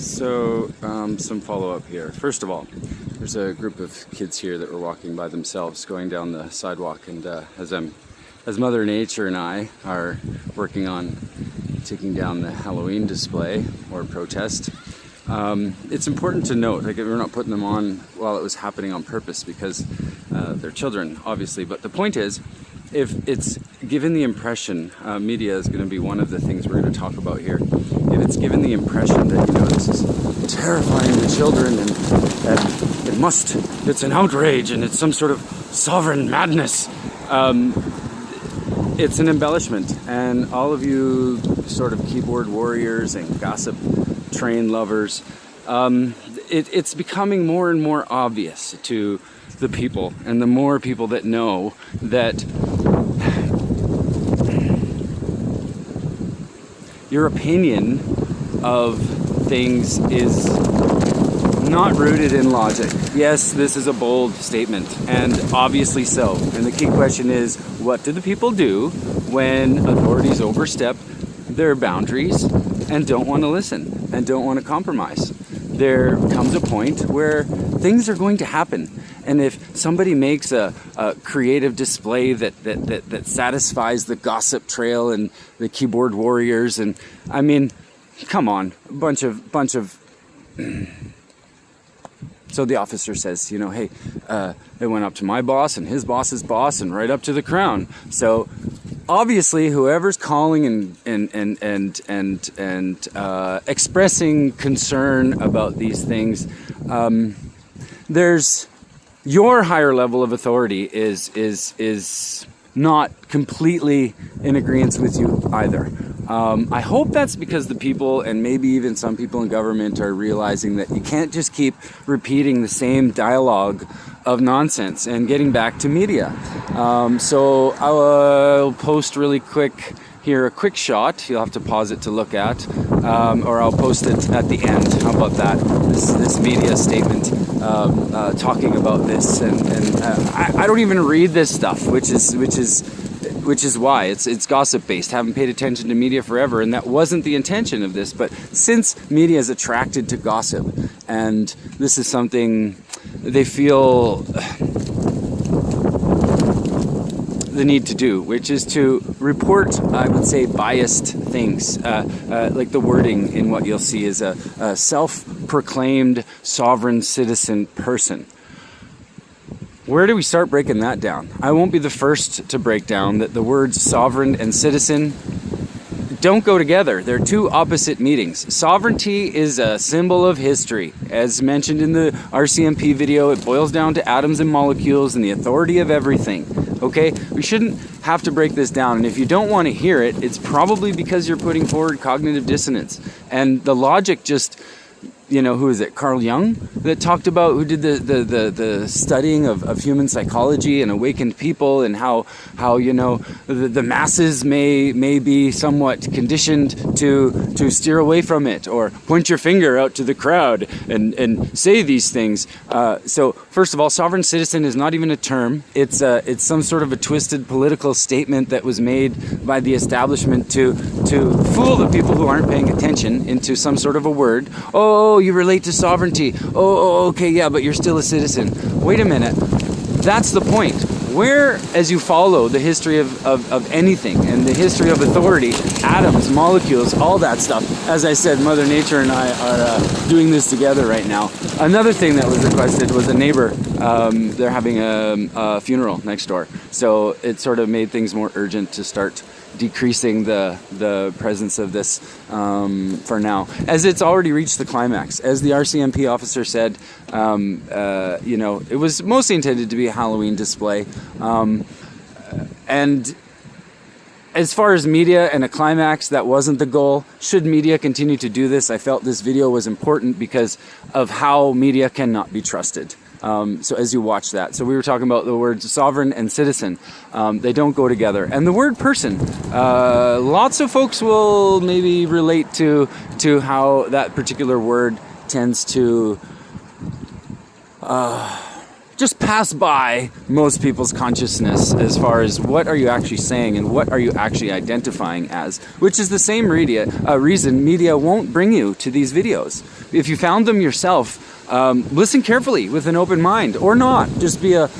So, some follow-up here. First of all, there's a group of kids here that were walking by themselves, going down the sidewalk, and as Mother Nature and I are working on taking down the Halloween display or protest, it's important to note, like, we're not putting them on while it was happening on purpose because they're children, obviously. But the point is, if it's given the impression, media is going to be one of the things we're going to talk about here. If it's given the impression that, this is terrifying the children and it's an outrage and it's some sort of sovereign madness, it's an embellishment. And all of you sort of keyboard warriors and gossip train lovers, it's becoming more and more obvious to the people, and the more people that know that your opinion of things is not rooted in logic. Yes, this is a bold statement, and obviously so. And the key question is, what do the people do when authorities overstep their boundaries and don't want to listen and don't want to compromise? There comes a point where things are going to happen. And if somebody makes a creative display that satisfies the gossip trail and the keyboard warriors, and I mean, come on, a bunch of. So the officer says, hey, it went up to my boss and his boss's boss and right up to the crown. So obviously, whoever's calling and expressing concern about these things, there's your higher level of authority is not completely in agreement with you either. I hope that's because the people, and maybe even some people in government, are realizing that you can't just keep repeating the same dialogue of nonsense and getting back to media. So I'll post really quick here a quick shot. You'll have to pause it to look at, or I'll post it at the end. How about that? This media statement talking about this, and I don't even read this stuff, which is why it's gossip based. Haven't paid attention to media forever, and that wasn't the intention of this. But since media is attracted to gossip, and this is something they feel the need to do, which is to report, I would say, biased things, like the wording in what you'll see is a self-proclaimed sovereign citizen person. Where do we start breaking that down? I won't be the first to break down that the words sovereign and citizen don't go together. They're two opposite meanings. Sovereignty is a symbol of history. As mentioned in the RCMP video, it boils down to atoms and molecules and the authority of everything. Okay? We shouldn't have to break this down. And if you don't want to hear it, it's probably because you're putting forward cognitive dissonance. And the logic just, who is it? Carl Jung that talked about, who did the studying of human psychology and awakened people, and how the masses may be somewhat conditioned to steer away from it or point your finger out to the crowd and say these things. So first of all, sovereign citizen is not even a term. It's some sort of a twisted political statement that was made by the establishment to fool the people who aren't paying attention into some sort of a word. Oh, you relate to sovereignty. Oh, okay, yeah, but you're still a citizen. Wait a minute. That's the point. Where, as you follow the history of anything and the history of authority, atoms, molecules, all that stuff, as I said, Mother Nature and I are doing this together right now. Another thing that was requested was a neighbor. They're having a funeral next door. So it sort of made things more urgent to start decreasing the presence of this for now, as it's already reached the climax. As the RCMP officer said, it was mostly intended to be a Halloween display, and as far as media and a climax, that wasn't the goal. Should media continue to do this? I felt this video was important because of how media cannot be trusted. So as you watch that, so we were talking about the words sovereign and citizen. They don't go together. And the word person, lots of folks will maybe relate to how that particular word tends to just just pass by most people's consciousness as far as what are you actually saying and what are you actually identifying as, which is the same reason media won't bring you to these videos. If you found them yourself, listen carefully with an open mind, or not. Just be a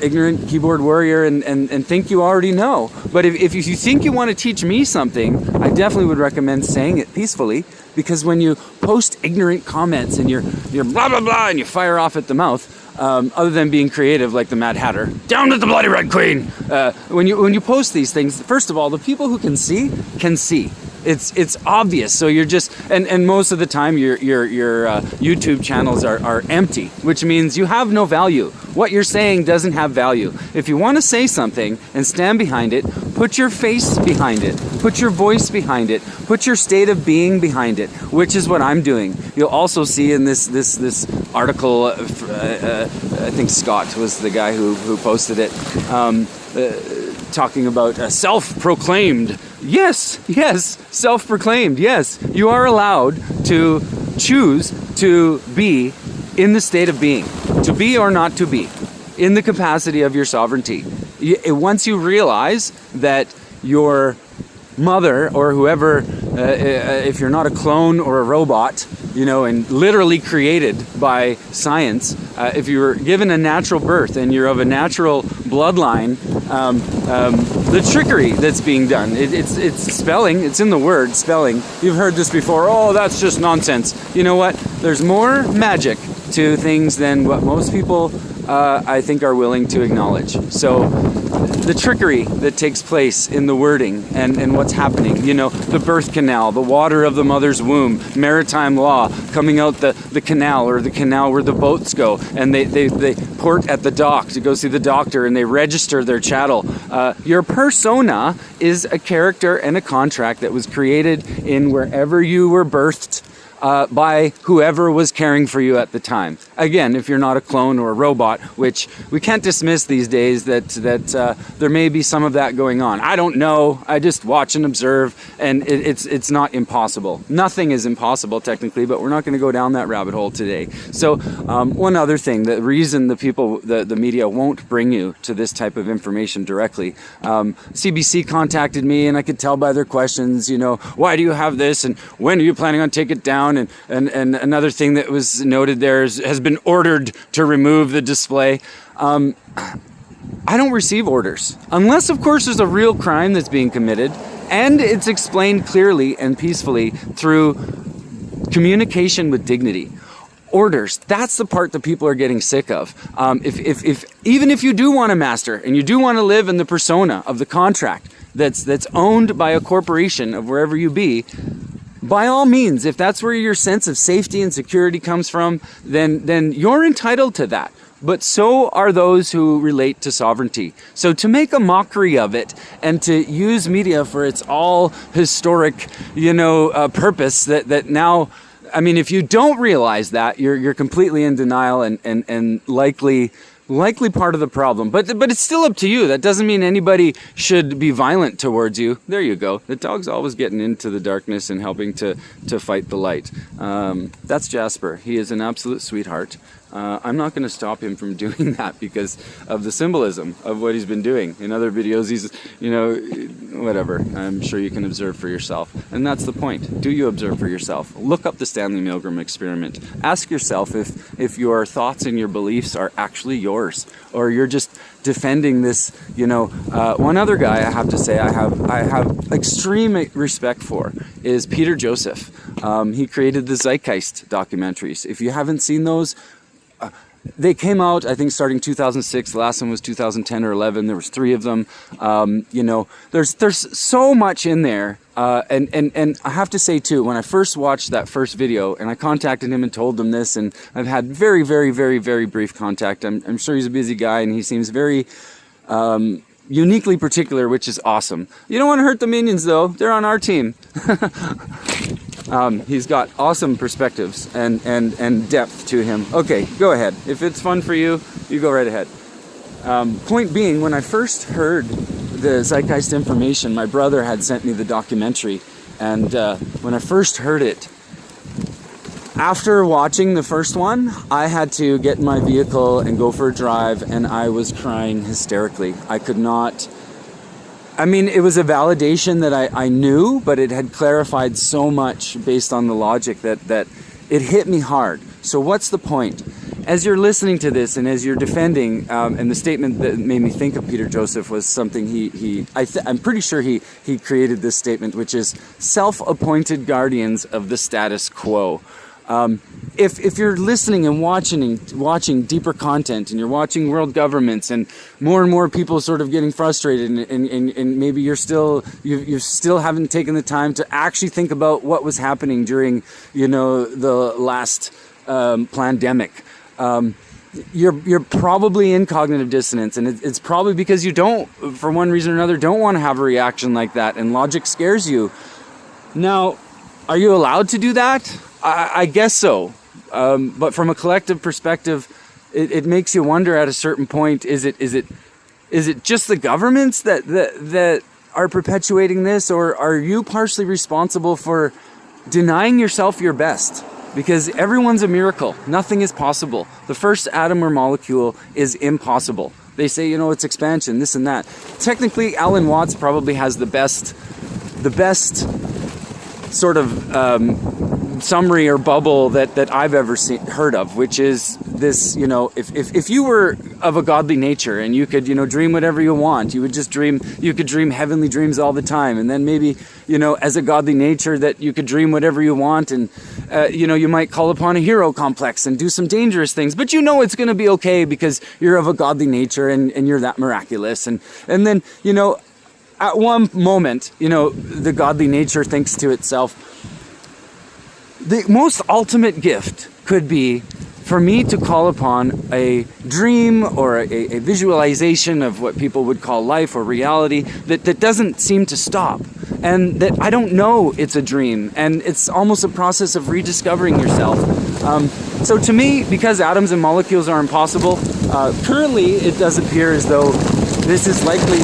ignorant keyboard warrior and think you already know. But if you think you want to teach me something, I definitely would recommend saying it peacefully, because when you post ignorant comments and you're blah blah blah and you fire off at the mouth, other than being creative like the Mad Hatter, down with the bloody Red Queen. When you post these things, first of all, the people who can see can see. It's obvious. So you're just and most of the time your YouTube channels are empty, which means you have no value. What you're saying doesn't have value. If you want to say something and stand behind it, put your face behind it, put your voice behind it, put your state of being behind it, which is what I'm doing. You'll also see in this article, I think Scott was the guy who posted it, talking about self-proclaimed. Yes, self-proclaimed. Yes, you are allowed to choose to be in the state of being, to be or not to be, in the capacity of your sovereignty. Once you realize that your mother or whoever, if you're not a clone or a robot, and literally created by science, if you were given a natural birth and you're of a natural bloodline, the trickery that's being done, it's spelling, it's in the word spelling. You've heard this before. Oh, that's just nonsense. You know what? There's more magic to things than what most people, I think, are willing to acknowledge. So the trickery that takes place in the wording and what's happening, the birth canal, the water of the mother's womb, maritime law, coming out the canal, or the canal where the boats go, and they port at the dock to go see the doctor, and they register their chattel. Your persona is a character and a contract that was created in wherever you were birthed, by whoever was caring for you at the time. Again, if you're not a clone or a robot, which we can't dismiss these days, that there may be some of that going on. I don't know. I just watch and observe, and it's not impossible. Nothing is impossible technically, but we're not going to go down that rabbit hole today. So one other thing, the reason the media won't bring you to this type of information directly. CBC contacted me, and I could tell by their questions, why do you have this, and when are you planning on taking it down? And another thing that was noted there has been ordered to remove the display. I don't receive orders. Unless, of course, there's a real crime that's being committed, and it's explained clearly and peacefully through communication with dignity. Orders, that's the part that people are getting sick of. Even if you do want to master, and you do want to live in the persona of the contract that's owned by a corporation of wherever you be, by all means, if that's where your sense of safety and security comes from, then you're entitled to that. But so are those who relate to sovereignty. So to make a mockery of it and to use media for its all historic, purpose that now, I mean, if you don't realize that, you're completely in denial and likely part of the problem. But it's still up to you. That doesn't mean anybody should be violent towards you. There you go. The dog's always getting into the darkness and helping to fight the light. That's Jasper. He is an absolute sweetheart. I'm not going to stop him from doing that because of the symbolism of what he's been doing. In other videos, he's, whatever. I'm sure you can observe for yourself. And that's the point. Do you observe for yourself? Look up the Stanley Milgram experiment. Ask yourself if your thoughts and your beliefs are actually yours, or you're just defending this, one other guy I have to say I have extreme respect for is Peter Joseph. He created the Zeitgeist documentaries. If you haven't seen those, they came out, I think, starting 2006. The last one was 2010 or 11. There was 3 of them. There's so much in there. And I have to say, too, when I first watched that first video, and I contacted him and told him this, and I've had very, very, very, very brief contact. I'm sure he's a busy guy, and he seems very uniquely particular, which is awesome. You don't want to hurt the minions, though. They're on our team. He's got awesome perspectives and depth to him. Okay, go ahead. If it's fun for you, you go right ahead. Point being, when I first heard the Zeitgeist information, my brother had sent me the documentary, and when I first heard it, After watching the first one, I had to get in my vehicle and go for a drive, and I was crying hysterically. I could not... I mean, it was a validation that I knew, but it had clarified so much based on the logic that it hit me hard. So what's the point? As you're listening to this and as you're defending, and the statement that made me think of Peter Joseph was something I'm pretty sure he created this statement, which is self-appointed guardians of the status quo. If you're listening and watching deeper content, and you're watching world governments and more people sort of getting frustrated, and maybe you still haven't taken the time to actually think about what was happening during, the last pandemic. You're probably in cognitive dissonance, and it's probably because you don't, for one reason or another, don't want to have a reaction like that, and logic scares you. Now, are you allowed to do that? I guess so. But from a collective perspective, it makes you wonder at a certain point, is it just the governments that are perpetuating this, or are you partially responsible for denying yourself your best? Because everyone's a miracle. Nothing is possible. The first atom or molecule is impossible. They say, it's expansion, this and that. Technically, Alan Watts probably has the best sort of summary or bubble that I've ever heard of, which is this, if you were of a godly nature and you could, dream whatever you want, you could dream heavenly dreams all the time. And then maybe, as a godly nature, that you could dream whatever you want, and, you might call upon a hero complex and do some dangerous things, but it's going to be okay because you're of a godly nature and you're that miraculous. And then, at one moment, the godly nature thinks to itself, the most ultimate gift could be for me to call upon a dream or a visualization of what people would call life or reality that doesn't seem to stop, and that I don't know it's a dream, and it's almost a process of rediscovering yourself. So to me, because atoms and molecules are impossible, currently it does appear as though this is likely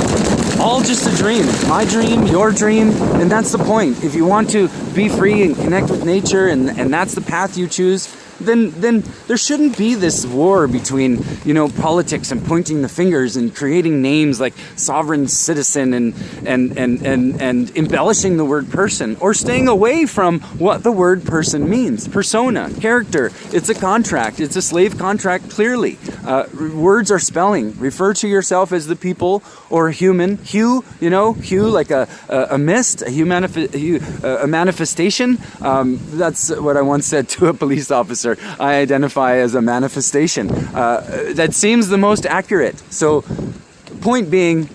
all just a dream. My dream, your dream, and that's the point. If you want to be free and connect with nature, and that's the path you choose, then there shouldn't be this war between, politics and pointing the fingers and creating names like sovereign citizen and embellishing the word person, or staying away from what the word person means. Persona, character, it's a contract. It's a slave contract, clearly. Words are spelling. Refer to yourself as the people or human. Hue, like a mist, a manifestation. That's what I once said to a police officer. I identify as a manifestation. That seems the most accurate. So, point being,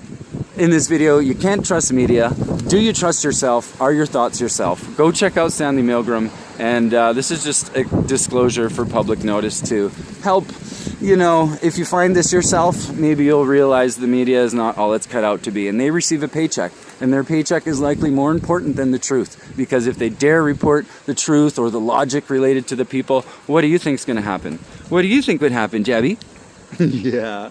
in this video, you can't trust media. Do you trust yourself? Are your thoughts yourself? Go check out Stanley Milgram. And this is just a disclosure for public notice to help. If you find this yourself, maybe you'll realize the media is not all it's cut out to be. And they receive a paycheck. And their paycheck is likely more important than the truth. Because if they dare report the truth or the logic related to the people, what do you think is going to happen? What do you think would happen, Jabby? Yeah.